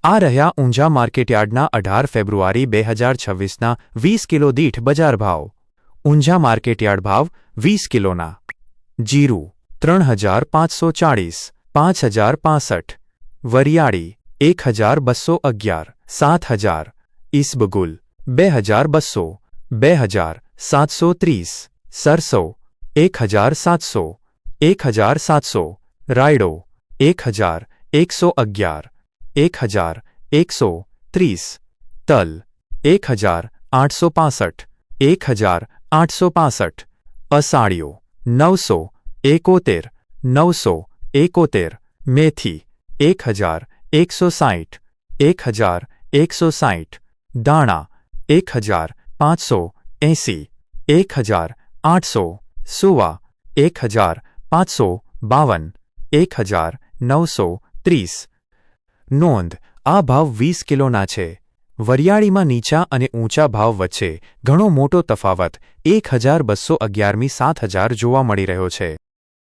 આ રહ્યા ઊંઝા માર્કેટયાર્ડના 18 ફેબ્રુઆરી 2026ના 20 કિલો દીઠ બજાર ભાવ। ઊંઝા માર્કેટયાર્ડ ભાવ 20 કિલોના જીરું 3540 5065, વરિયાળી 1211 7000, ઈસબગુલ 2200 2730, સરસો 1700 1700, રાયડો 1111 1130, તલ 1865 1865, અષાઢિયો 971 971, મેથી 1160 1160, દાણા 1580 1800, સુવા 1552 1930। નોંધ: આ ભાવ 20 કિલોના છે। વરિયાળીમાં નીચા અને ઊંચા ભાવ વચ્ચે ઘણો મોટો તફાવત 1211 થી 7000 જોવા મળી રહ્યો છે।